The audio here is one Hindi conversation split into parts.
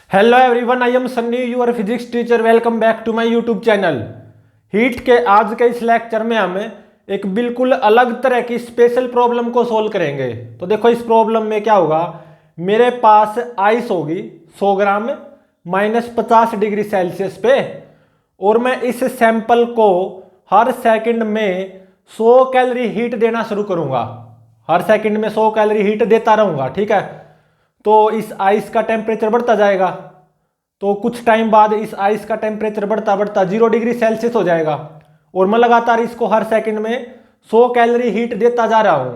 Hello everyone, I am Sunny, your physics teacher. Welcome back to my YouTube channel. Heat के आज के इस लेक्चर में हम एक बिल्कुल अलग तरह की स्पेशल प्रॉब्लम को सोल्व करेंगे। तो देखो, इस प्रॉब्लम में क्या होगा, मेरे पास आइस होगी 100 ग्राम -50 डिग्री सेल्सियस पे, और मैं इस सैंपल को हर सेकंड में 100 कैलोरी हीट देना शुरू करूंगा। हर सेकंड में 100 कैलोरी हीट देता रहूंगा, ठीक है। तो इस आइस का टेम्परेचर बढ़ता जाएगा। तो कुछ टाइम बाद इस आइस का टेम्परेचर बढ़ता बढ़ता 0 डिग्री सेल्सियस हो जाएगा, और मैं लगातार इसको हर सेकंड में 100 कैलोरी हीट देता जा रहा हूं।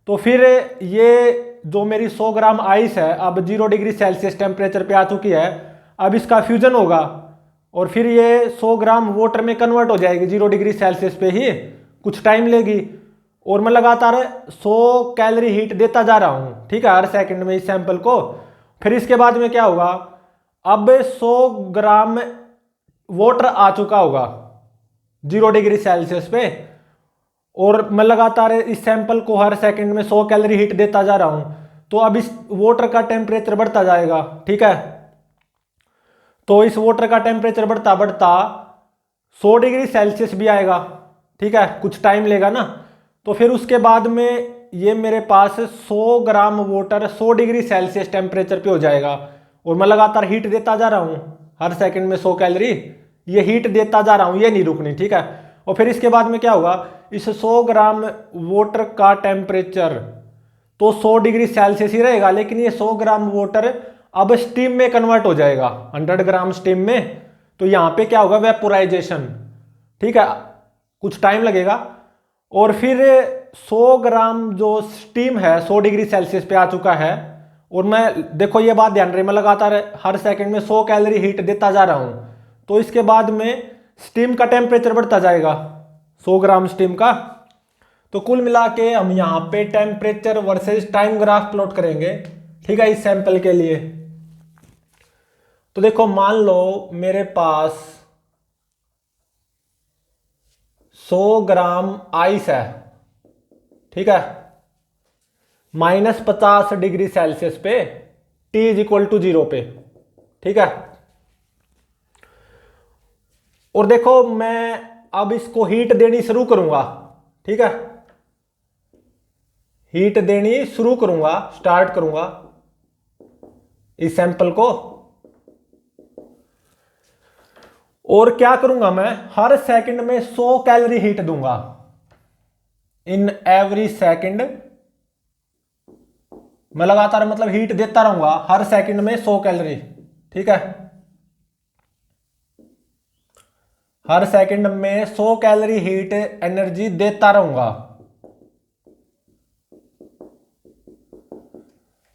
तो फिर ये जो मेरी 100 ग्राम आइस है अब 0 डिग्री सेल्सियस टेम्परेचर पे आ चुकी है। अब इसका फ्यूजन होगा और फिर ये 100 ग्राम वाटर में कन्वर्ट हो जाएगी 0 डिग्री सेल्सियस पे ही। कुछ टाइम लेगी और मैं लगातार 100 कैलोरी हीट देता जा रहा हूं, ठीक है, हर सेकंड में इस सैंपल को। फिर इसके बाद में क्या होगा, अब 100 ग्राम वाटर आ चुका होगा 0 डिग्री सेल्सियस पे, और मैं लगातार इस सैंपल को हर सेकंड में 100 कैलोरी हीट देता जा रहा हूं। तो अब इस वाटर का टेम्परेचर बढ़ता जाएगा, ठीक है। तो इस वाटर का टेम्परेचर बढ़ता बढ़ता 100 डिग्री सेल्सियस भी आएगा, ठीक है, कुछ टाइम लेगा ना। तो फिर उसके बाद में ये मेरे पास 100 gram water 100 degree Celsius temperature पे हो जाएगा, और मैं लगातार हीट देता जा रहा हूँ हर सेकंड में 100 कैलोरी, ये हीट देता जा रहा हूँ, ये नहीं रुकनी, ठीक है। और फिर इसके बाद में क्या होगा, इस 100 ग्राम वाटर का टेम्परेचर तो 100 डिग्री सेल्सियस ही रहेगा, लेकिन ये 100 ग्राम वाटर अब स्टीम में कन्वर्ट हो जाएगा 100 ग्राम स्टीम में। तो यहाँ पे क्या होगा, वेपोराइजेशन, ठीक है, कुछ टाइम लगेगा। और फिर 100 ग्राम जो स्टीम है 100 डिग्री सेल्सियस पे आ चुका है, और मैं देखो ये बात ध्यान रहे, मैं लगातार हर सेकंड में 100 कैलोरी हीट देता जा रहा हूं। तो इसके बाद में स्टीम का टेम्परेचर बढ़ता जाएगा 100 ग्राम स्टीम का। तो कुल मिला के हम यहाँ पे temperature versus time graph plot करेंगे, ठीक है, इस सैंपल के लिए। तो देखो, मान लो मेरे पास 100 ग्राम आइस है, ठीक है, -50 डिग्री सेल्सियस पे, T = 0 पे, ठीक है। और देखो, मैं अब इसको हीट देनी शुरू करूंगा, ठीक है, हीट देनी शुरू करूंगा, स्टार्ट करूंगा इस सैंपल को। और क्या करूंगा, मैं हर सेकंड में 100 कैलोरी हीट दूंगा। इन एवरी सेकंड मैं लगातार मतलब हीट देता रहूंगा हर सेकंड में 100 कैलोरी, ठीक है। हर सेकंड में 100 कैलोरी हीट एनर्जी देता रहूंगा।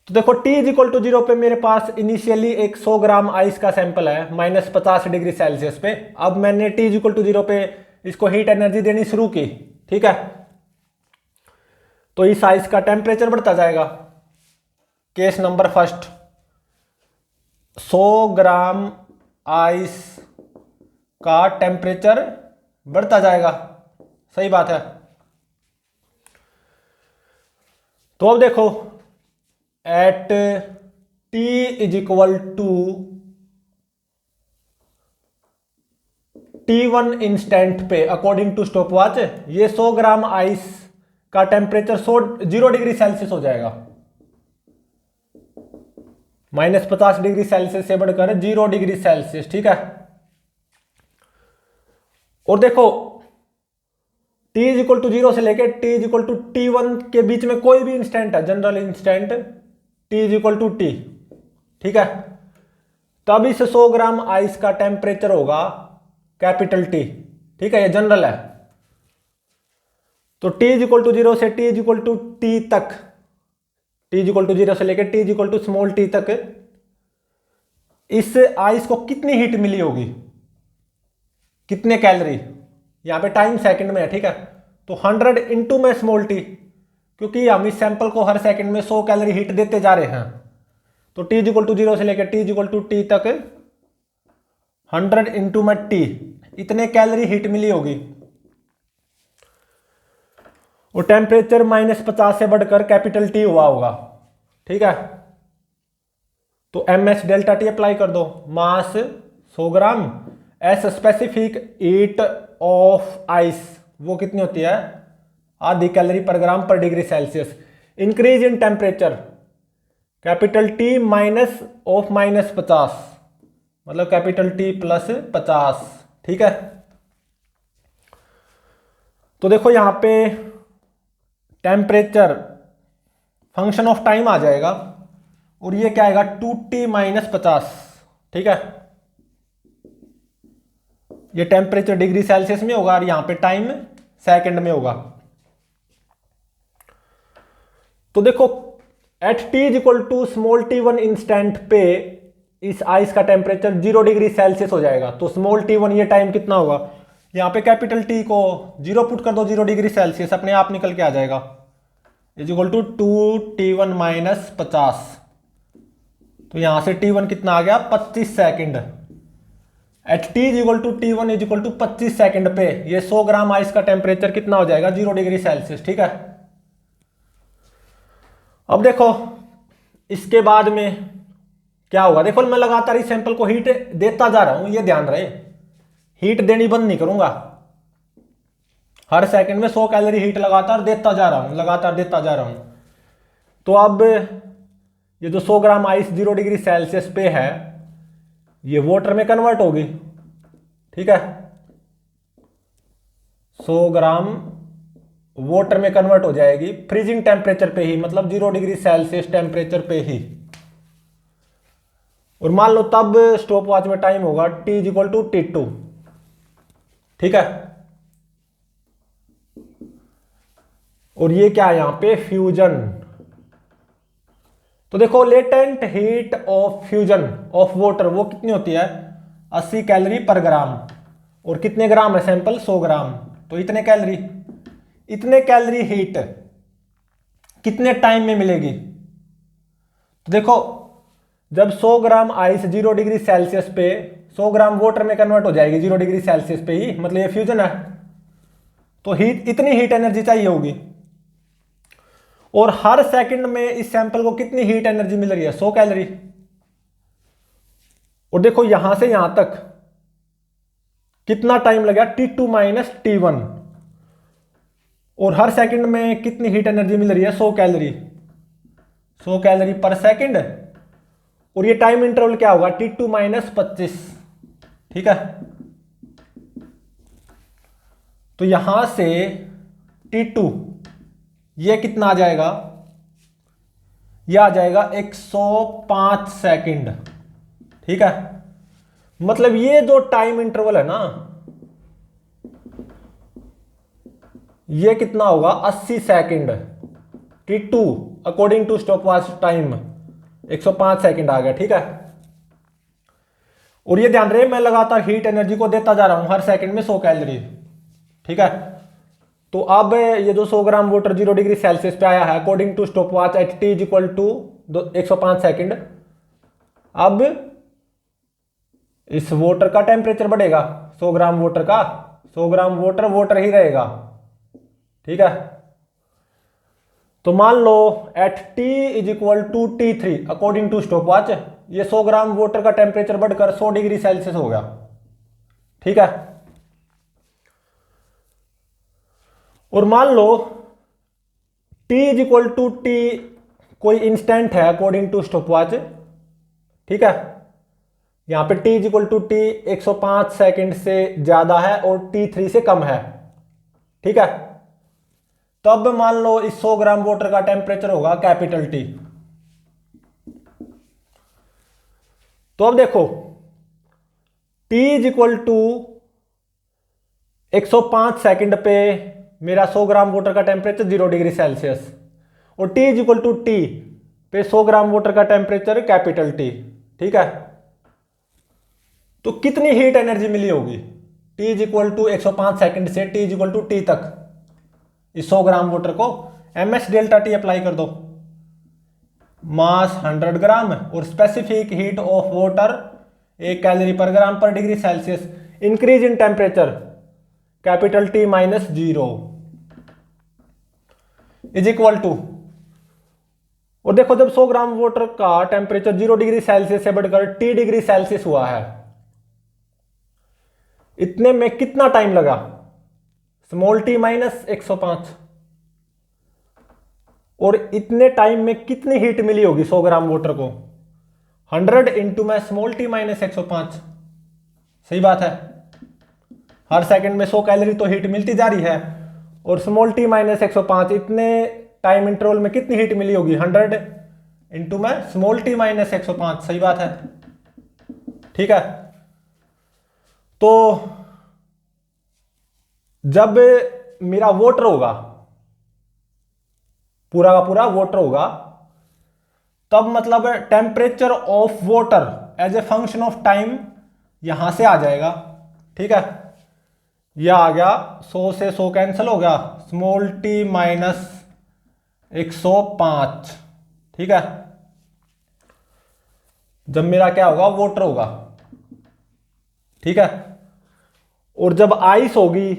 तो देखो, T = 0 पे मेरे पास इनिशियली एक 100 ग्राम आइस का सैंपल है -50 डिग्री सेल्सियस पे। अब मैंने T = 0 पे इसको हीट एनर्जी देनी शुरू की, ठीक है। तो इस आइस का टेम्परेचर बढ़ता जाएगा। Case number first, 100 gram ice का टेम्परेचर बढ़ता जाएगा, सही बात है। तो अब देखो, एट T = T1 इंस्टेंट पे अकॉर्डिंग टू स्टॉपवॉच ये 100 ग्राम आइस का टेम्परेचर 0 डिग्री सेल्सियस हो जाएगा। -50 डिग्री सेल्सियस से बढ़कर 0 डिग्री सेल्सियस, ठीक है। और देखो, T = 0 से लेके T = T1 के बीच में कोई भी इंस्टेंट है, जनरल इंस्टेंट T = T, ठीक है। तब इस 100 ग्राम आइस का टेम्परेचर होगा कैपिटल T, ठीक है, ये जनरल है। तो T = 0 से T = T तक, T = 0 से लेकर T = स्मॉल t तक इस आइस को कितनी हीट मिली होगी, कितने कैलोरी, यहां पे टाइम सेकंड में है, ठीक है। तो 100 इंटू में स्मॉल t, क्योंकि हम इस सैंपल को हर सेकंड में 100 कैलोरी हीट देते जा रहे हैं। तो T = 0 से लेकर T = T तक 100 इंटू में T, इतने कैलोरी हीट मिली होगी। और टेम्परेचर -50 से बढ़कर कैपिटल T हुआ होगा, ठीक है। तो M H delta T apply कर दो, mass 100 gram, S specific heat of ice वो कितनी होती है, आधी calorie per gram per degree Celsius. Increase in temperature capital T minus of -50, मतलब कैपिटल टी प्लस 50, ठीक है। तो देखो यहां पे टेम्परेचर फंक्शन ऑफ टाइम आ जाएगा और ये क्या आएगा 2T माइनस 50, ठीक है। ये टेम्परेचर डिग्री सेल्सियस में होगा और यहां पे टाइम सेकंड में होगा। तो देखो at T is equal to small t1 instant पे इस आइस का टेम्परेचर 0 डिग्री सेल्सियस हो जाएगा। तो स्मॉल t1 ये टाइम कितना होगा, यहां पे कैपिटल टी को 0 पुट कर दो, 0 डिग्री सेल्सियस अपने आप निकल के आ जाएगा, is equal to 2T1 minus 50। तो यहां से T1 कितना आ गया 25 second. At T is equal to T1 is equal to 25 second पे ये 100 ग्राम आइस का टेम्परेचर कितना हो जाएगा 0 डिग्री सेल्सियस, ठीक है। अब देखो इसके बाद में क्या होगा, देखो मैं लगातार इस सैंपल को हीट देता जा रहा हूं, ये ध्यान रहे, हीट देनी बंद नहीं करूंगा, हर सेकंड में 100 कैलोरी हीट लगातार देता जा रहा हूं, लगातार देता जा रहा हूं। तो अब ये जो 100 ग्राम आइस 0 डिग्री सेल्सियस पे है ये वाटर में कन्वर्ट होगी, ठीक है। 100 ग्राम वाटर में कन्वर्ट हो जाएगी फ्रीजिंग टेम्परेचर पे ही, मतलब 0 डिग्री सेल्सियस टेम्परेचर पे ही। और मान लो तब स्टॉप वॉच में टाइम होगा T is equal to T2, ठीक है। और ये क्या है यहां पे फ्यूजन। तो देखो latent heat of fusion of water वो कितनी होती है 80 कैलोरी पर ग्राम, और कितने ग्राम है सैंपल 100 ग्राम, तो इतने कैलोरी, इतने कैलोरी हीट कितने टाइम में मिलेगी। तो देखो जब 100 ग्राम आइस 0 डिग्री सेल्सियस पे 100 ग्राम वाटर में कन्वर्ट हो जाएगी 0 डिग्री सेल्सियस पे ही, मतलब ये फ्यूजन है, तो हीट इतनी हीट एनर्जी चाहिए होगी। और हर सेकंड में इस सैंपल को कितनी हीट एनर्जी मिल रही है 100 कैलोरी। और देखो यहां से यहां तक कितना टाइम लगेगा T2 माइनस T1, और हर सेकंड में कितनी हीट एनर्जी मिल रही है 100 कैलोरी, 100 कैलोरी पर सेकंड। और ये टाइम इंटरवल क्या होगा T2 माइनस 25, ठीक है। तो यहां से T2 ये कितना आ जाएगा, ये आ जाएगा 105 सेकंड, ठीक है। मतलब ये जो टाइम इंटरवल है ना ये कितना होगा 80 second. T2 according to stopwatch time 105 second आ गया, ठीक है। और ये ध्यान रहे मैं लगातार हीट एनर्जी को देता जा रहा हूं हर सेकंड में 100 कैलोरी, ठीक है। तो अब ये जो 100 ग्राम वाटर 0 डिग्री सेल्सियस पे आया है according to stopwatch at T is equal to 105 second. अब इस वाटर का टेम्परेचर बढ़ेगा, 100 ग्राम वाटर का, 100 ग्राम वाटर ही रहेगा, ठीक है। तो मान लो at T is equal to T3 according to stopwatch ये 100 ग्राम वाटर का टेम्परेचर बढ़कर 100 डिग्री सेल्सियस हो गया, ठीक है। और मान लो T is equal to T कोई इंस्टेंट है अकॉर्डिंग टू स्टॉपवॉच, ठीक है। यहां पे T is equal to T 105 second से ज्यादा है और T3 से कम है, ठीक है। तब मान लो इस 100 ग्राम वाटर का टेम्परेचर होगा कैपिटल T। तो अब देखो T is equal to 105 second पे मेरा 100 ग्राम वाटर का टेम्परेचर 0 डिग्री सेल्सियस, और T is equal to T पे 100 ग्राम वाटर का टेम्परेचर कैपिटल T, ठीक है। तो कितनी हीट एनर्जी मिली होगी T is equal to 105 second से T is equal to T तक इस 100 ग्राम वाटर को ms डेल्टा T अप्लाई कर दो, मास 100 ग्राम और specific heat of water 1 calorie per gram per degree Celsius. Increase in temperature capital T minus 0 is equal to, और देखो जब 100 ग्राम वाटर का टेम्परेचर 0 डिग्री सेल्सियस से बढ़कर T डिग्री सेल्सियस हुआ है, इतने में कितना टाइम लगा? Small T minus 105। और इतने टाइम में कितनी हीट मिली होगी 100 ग्राम वाटर को? 100 इंटू में स्मॉल टी माइनस 105। सही बात है, हर सेकंड में 100 कैलोरी तो हीट मिलती जा रही है, और स्मॉल टी माइनस 105 इतने टाइम इंटरवल में कितनी हीट मिली होगी? 100 इंटू में स्मॉल टी माइनस 105। सही बात है, ठीक है। तो जब मेरा वाटर होगा, पूरा का पूरा वाटर होगा, तब मतलब temperature of water as a function of time यहां से आ जाएगा, ठीक है। यह आ गया, 100 से 100 कैंसिल हो गया, स्मॉल टी माइनस 105, ठीक है। जब मेरा क्या होगा? वाटर होगा, ठीक है। और जब आइस होगी,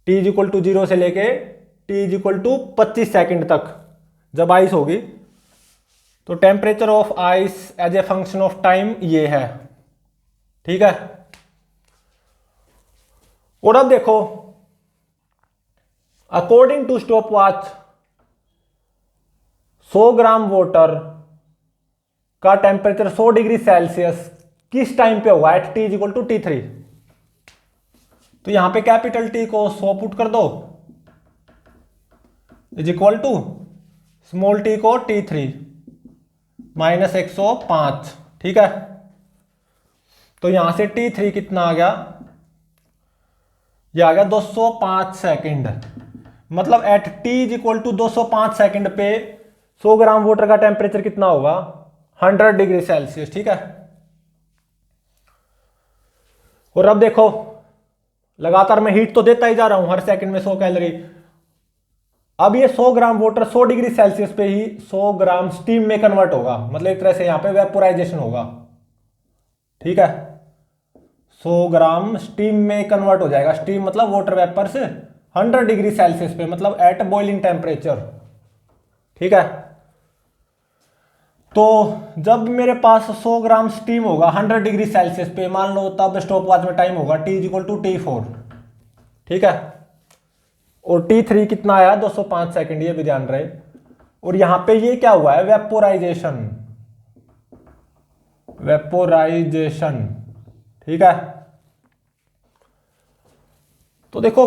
t इज इक्वल टू 0 से लेके t is equal to 25 second तक जब आइस होगी, तो temperature of ice as a function of time ये है, ठीक है। और अब देखो, according to stopwatch 100 gram water का टेम्परेचर 100 डिग्री सेल्सियस किस टाइम पे होगा? At T is equal to T3। तो यहां पे कैपिटल टी को 100 पुट कर दो, is equal to small t को T3 माइनस 105, ठीक है। तो यहां से T3 कितना आ गया? यह आ गया 205 सेकेंड। मतलब at T is equal to 205 second पे 100 ग्राम वाटर का टेम्परेचर कितना होगा? 100 डिग्री सेल्सियस, ठीक है। और अब देखो, लगातार मैं हीट तो देता ही जा रहा हूं, हर सेकंड में 100 कैलोरी। अब ये 100 ग्राम वाटर 100 डिग्री सेल्सियस पे ही 100 ग्राम स्टीम में कन्वर्ट होगा, मतलब एक तरह से यहां पे वेपोराइजेशन होगा, ठीक है। 100 ग्राम स्टीम में कन्वर्ट हो जाएगा। स्टीम मतलब वाटर वेपर से 100 डिग्री सेल्सियस पे, मतलब एट बॉइलिंग टेम्परेचर, ठीक है। तो जब मेरे पास 100 ग्राम स्टीम होगा 100 डिग्री सेल्सियस पे, मान लो तब स्टॉपवॉच में टाइम होगा t is equal to T4, ठीक है। और T3 कितना आया? 205 सेकेंड, ये भी ध्यान रहे। और यहां पे ये क्या हुआ है? वेपोराइजेशन, वेपोराइजेशन, ठीक है। तो देखो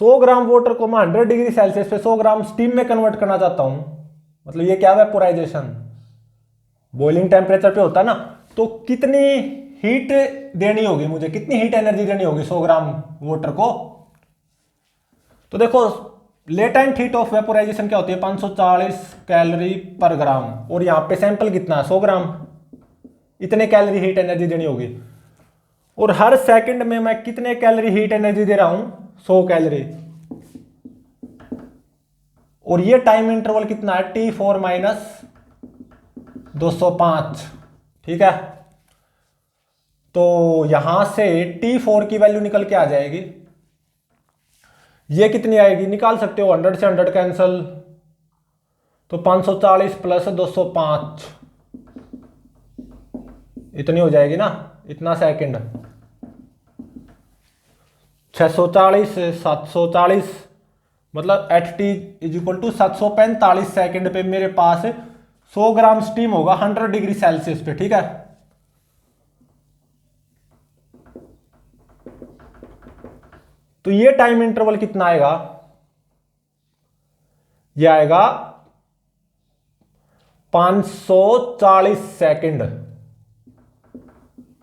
100 ग्राम वाटर को मैं 100 डिग्री सेल्सियस पे 100 ग्राम स्टीम में कन्वर्ट करना चाहता हूं, मतलब ये क्या? वेपोराइजेशन, बॉइलिंग टेम्परेचर पे होता है ना। तो कितनी हीट देनी होगी मुझे, कितनी हीट एनर्जी देनी होगी 100 ग्राम वाटर को? तो देखो, लेटेंट हीट ऑफ वेपोराइजेशन क्या होती है? 540 कैलोरी पर ग्राम। और यहां पे सैंपल कितना है? 100 ग्राम। इतने कैलोरी हीट एनर्जी देनी होगी। और हर सेकंड में मैं कितने कैलोरी हीट एनर्जी दे रहा हूं? 100 कैलोरी। और ये टाइम इंटरवल कितना है? T4 माइनस 205, ठीक है। तो यहां से T4 की वैल्यू निकल के आ जाएगी, ये कितनी आएगी? निकाल सकते हो, 100 से 100 कैंसल, तो 540 प्लस 205 इतनी हो जाएगी ना, इतना सेकंड। 640 से 740, मतलब at T is equal to 745 second पे मेरे पास 100 ग्राम स्टीम होगा 100 डिग्री सेल्सियस पे, ठीक है। तो ये टाइम इंटरवल कितना आएगा? ये आएगा 540 सेकंड,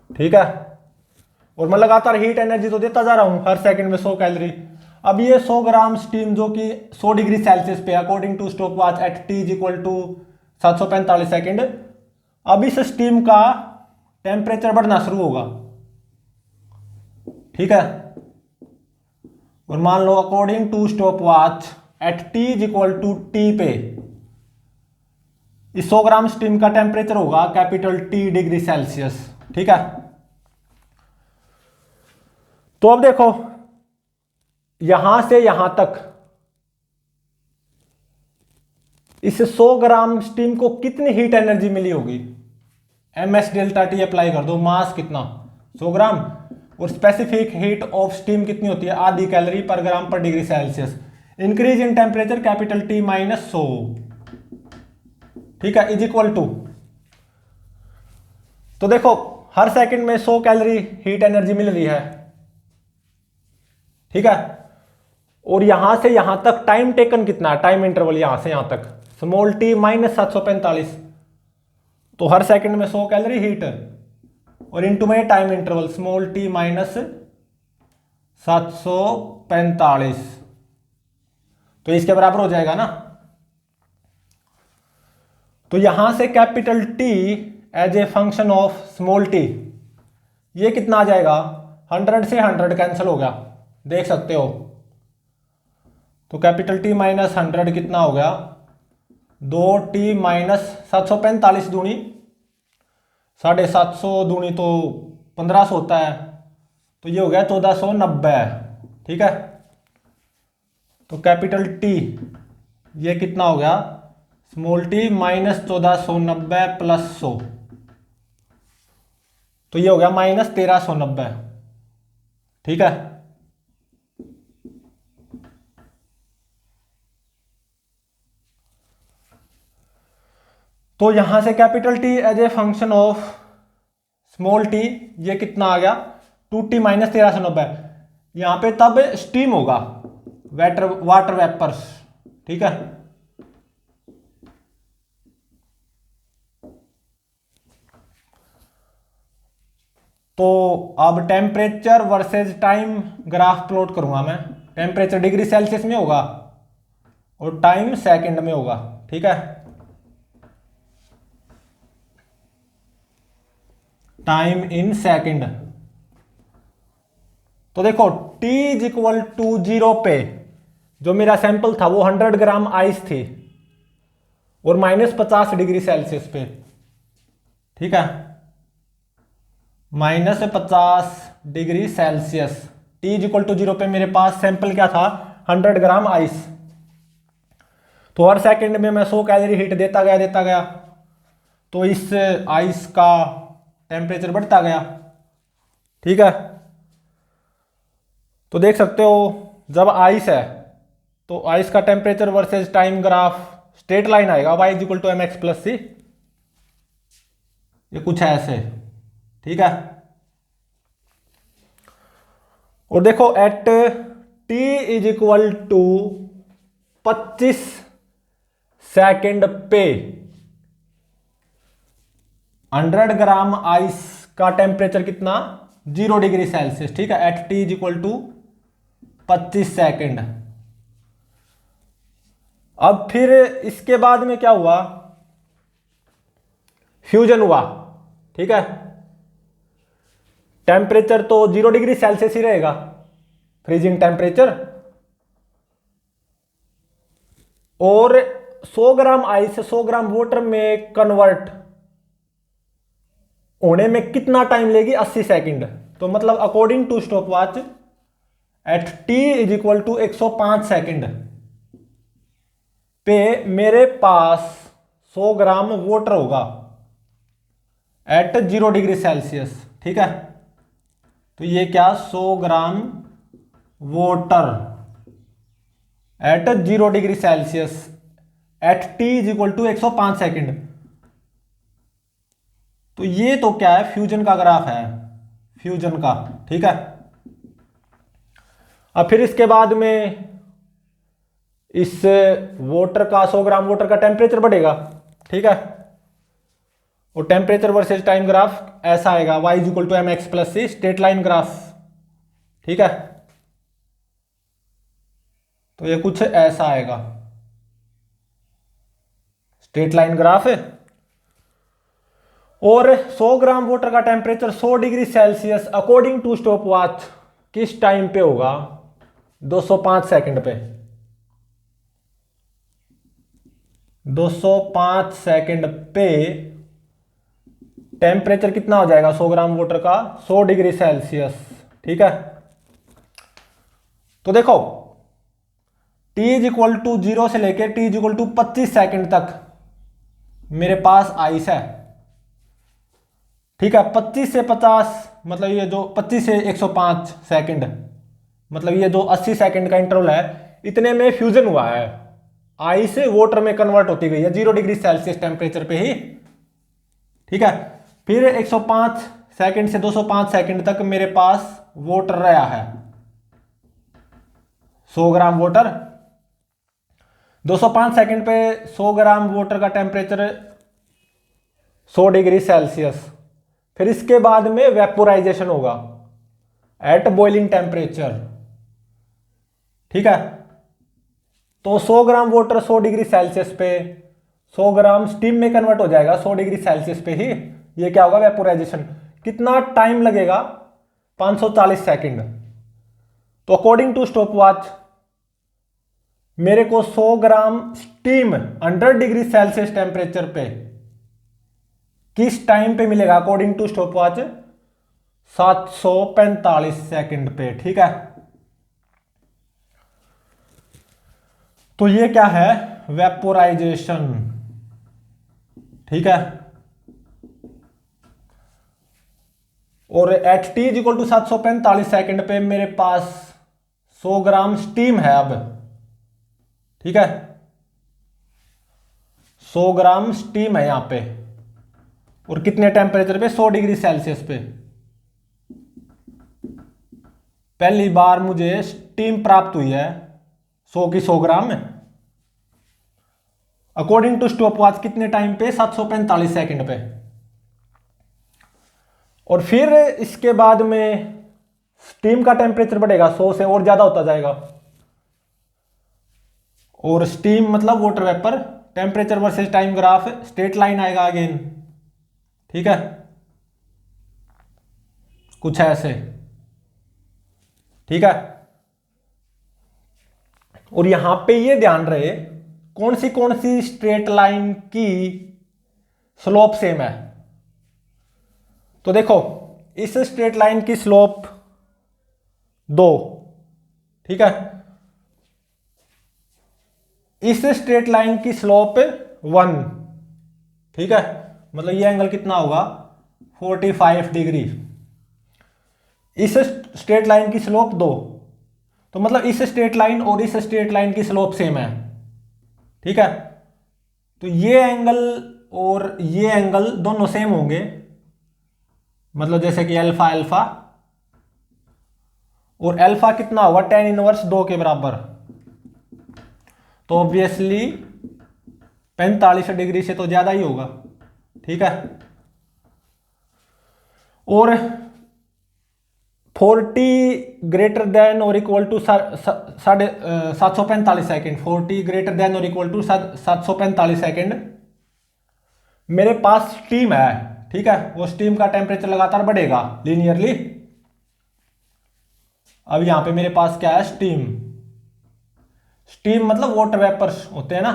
ठीक है। और मैं लगातार हीट एनर्जी तो देता जा रहा हूं, हर सेकंड में 100 कैलोरी। अब ये 100 ग्राम स्टीम जो कि 100 डिग्री सेल्सियस पे according to stopwatch at T is equal to 745 second, अब इस स्टीम का टेम्परेचर बढ़ना शुरू होगा, ठीक है। और मान लो according to stopwatch at T is equal to T पे इस 100 ग्राम स्टीम का टेम्परेचर होगा कैपिटल T डिग्री सेल्सियस, ठीक है। तो अब देखो, यहां से यहां तक इस 100 ग्राम स्टीम को कितनी हीट एनर्जी मिली होगी? ms डेल्टा टी अप्लाई कर दो। मास कितना? 100 ग्राम। और स्पेसिफिक हीट ऑफ स्टीम कितनी होती है? आधी calorie per gram per degree Celsius. Increase in temperature capital T minus 100, ठीक है, इज इक्वल टू। तो देखो हर सेकंड में 100 कैलोरी हीट एनर्जी मिल रही है, ठीक है। और यहां से यहां तक टाइम टेकन कितना है? टाइम इंटरवल यहां से यहां तक स्मॉल टी माइनस 745। तो हर सेकंड में 100 कैलोरी हीट और इनटू में time interval small T minus 745, तो इसके बराबर हो जाएगा ना। तो यहां से capital T as a function of small t, ये कितना आ जाएगा? 100 से 100 कैंसिल हो गया, देख सकते हो। तो कैपिटल टी माइनस 100 कितना हो गया? 2t माइनस 745 दूनी 750 दूनी तो 1500 होता है, तो ये हो गया 1490, ठीक है। तो कैपिटल टी ये कितना हो गया? स्मॉल टी माइनस 1490 प्लस 100, तो ये हो गया माइनस 1390, ठीक है। तो यहां से capital T as a function of small t ये कितना आ गया? 2t minus 1390। यहां पे तब स्टीम होगा, वाटर वेपर्स, ठीक है। तो अब temperature versus time graph plot करूंगा मैं। टेम्परेचर डिग्री सेल्सियस में होगा और टाइम सेकंड में होगा, ठीक है। Time in second. तो देखो t इज इक्वल टू 0 पे जो मेरा सैंपल था वो 100 ग्राम आइस थी और -50 डिग्री सेल्सियस पे, ठीक है, -50 degree Celsius. t is equal to 0 पे मेरे पास सैंपल क्या था? 100 ग्राम आइस। तो हर सेकंड में मैं 100 कैलोरी हीट देता गया, तो इस आइस का टेम्परेचर बढ़ता गया, ठीक है। तो देख सकते हो जब आइस है तो आइस का temperature versus time graph straight line आएगा, y is equal to mx plus C, ये कुछ है ऐसे, ठीक है। और देखो at t is equal to 25 second पे 100 ग्राम आइस का टेम्परेचर कितना? 0 डिग्री सेल्सियस, ठीक है। At t is equal to 25 second. अब फिर इसके बाद में क्या हुआ? फ्यूजन हुआ, ठीक है। टेम्परेचर तो 0 डिग्री सेल्सियस ही रहेगा, फ्रीजिंग टेम्परेचर। और 100 ग्राम आइस 100 ग्राम वाटर में कन्वर्ट होने में कितना टाइम लेगी? 80 सेकंड। तो मतलब according to stopwatch at t is equal to 105 second पे मेरे पास 100 ग्राम वाटर होगा एट 0 डिग्री सेल्सियस, ठीक है। तो ये क्या? 100 ग्राम water at 0 degree Celsius at t is equal to 105 second. तो ये तो क्या है? फ्यूजन का ग्राफ है, फ्यूजन का, ठीक है। अब फिर इसके बाद में इस वाटर का 100 ग्राम वाटर का टेम्परेचर बढ़ेगा, ठीक है। और टेम्परेचर वर्सेस टाइम ग्राफ ऐसा आएगा, y is equal to mx plus c, straight line graph, ठीक है। तो ये कुछ ऐसा आएगा, स्ट्रेट लाइन ग्राफ है। और 100 ग्राम वाटर का temperature 100 degree Celsius according to stopwatch किस टाइम पे होगा? 205 सेकंड पे। 205 सेकंड पे टेम्परेचर कितना हो जाएगा 100 ग्राम वाटर का? 100 डिग्री सेल्सियस, ठीक है। तो देखो t इज इक्वल टू 0 से लेकर t is equal to 25 second तक मेरे पास आइस है। ठीक है, 25 से 50 मतलब ये जो 25 से 105 सेकंड मतलब ये जो 80 सेकंड का इंटरवल है, इतने में फ्यूजन हुआ है, आइस वाटर में कन्वर्ट होती गई है 0 डिग्री सेल्सियस टेम्परेचर पे ही। ठीक है, फिर 105 सेकंड से 205 सेकंड तक मेरे पास वाटर रहा है, 100 ग्राम वाटर। 205 सेकंड पे 100 ग्राम वाटर का टेम्परेचर 100 डिग्री सेल्सियस। फिर इसके बाद में वेपोराइजेशन होगा एट बॉइलिंग टेम्परेचर। ठीक है, तो 100 ग्राम वाटर 100 डिग्री सेल्सियस पे 100 ग्राम स्टीम में कन्वर्ट हो जाएगा 100 डिग्री सेल्सियस पे ही। ये क्या होगा, वेपोराइजेशन। कितना टाइम लगेगा, 540 सेकंड। तो अकॉर्डिंग टू स्टॉप वॉच मेरे को 100 gram steam 100 degree Celsius temperature पे किस टाइम पे मिलेगा, according to stopwatch 745 second पे। ठीक है, तो ये क्या है, वेपोराइजेशन। ठीक है, और at T is equal to 745 second पे मेरे पास 100 ग्राम स्टीम है अब। ठीक है, 100 ग्राम स्टीम है यहां पे, और कितने टेम्परेचर पे, 100 डिग्री सेल्सियस पे। पहली बार मुझे स्टीम प्राप्त हुई है 100 की 100 ग्राम में, अकॉर्डिंग टू स्टॉपवॉच कितने टाइम पे, 745 सेकंड पे। और फिर इसके बाद में स्टीम का टेम्परेचर बढ़ेगा 100 से और ज्यादा होता जाएगा, और स्टीम मतलब water vapour, temperature versus time graph straight line आएगा अगेन। ठीक है, कुछ ऐसे। ठीक है, और यहां पे ये ध्यान रहे कौन सी स्ट्रेट लाइन की स्लोप सेम है। तो देखो, इस स्ट्रेट लाइन की स्लोप 2। ठीक है, इस स्ट्रेट लाइन की स्लोप 1। ठीक है, मतलब ये एंगल कितना होगा, 45 डिग्री। इस स्ट्रेट लाइन की स्लोप 2, तो मतलब इस स्ट्रेट लाइन और इस स्ट्रेट लाइन की स्लोप सेम है। ठीक है, तो ये एंगल और ये एंगल दोनों सेम होंगे, मतलब जैसे कि अल्फा अल्फा, और अल्फा कितना होगा, tan इनवर्स 2 के बराबर। तो ऑब्वियसली 45 डिग्री से तो ज्यादा ही होगा। ठीक है, और 40 ग्रेटर देन और equal to 745 second, 40 greater than और इक्वल टू 745 सेकेंड मेरे पास स्टीम है। ठीक है, वो स्टीम का टेम्परेचर लगातार बढ़ेगा लीनियरली। अब यहां पे मेरे पास क्या है, स्टीम। स्टीम मतलब वाटर वेपर्स होते हैं ना।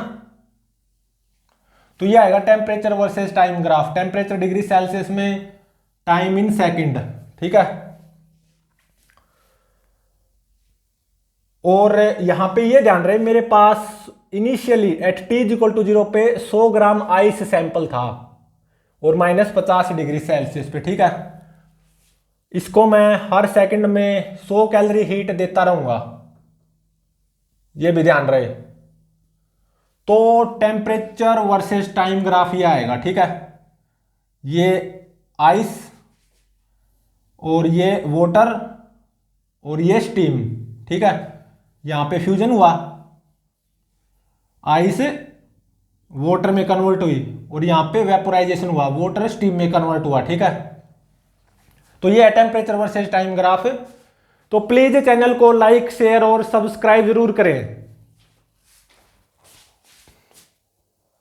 तो ये आएगा temperature versus time graph, temperature degree Celsius में, टाइम इन सेकंड। ठीक है, और यहां पे ये ध्यान रहे मेरे पास initially at T is equal to 0 पे 100 ग्राम आइस सैंपल था और -50 डिग्री सेल्सियस पे। ठीक है, इसको मैं हर सेकंड में 100 कैलोरी हीट देता रहूंगा, ये भी ध्यान रहे। तो टेम्परेचर वर्सेस टाइम ग्राफ ये आएगा। ठीक है, ये आइस और ये वाटर और ये स्टीम। ठीक है, यहां पे फ्यूजन हुआ, आइस वाटर में कन्वर्ट हुई, और यहां पे वेपोराइजेशन हुआ, वाटर स्टीम में कन्वर्ट हुआ। ठीक है, तो ये है टेम्परेचर वर्सेस टाइम ग्राफ। तो प्लीज चैनल को लाइक शेयर और सब्सक्राइब जरूर करें।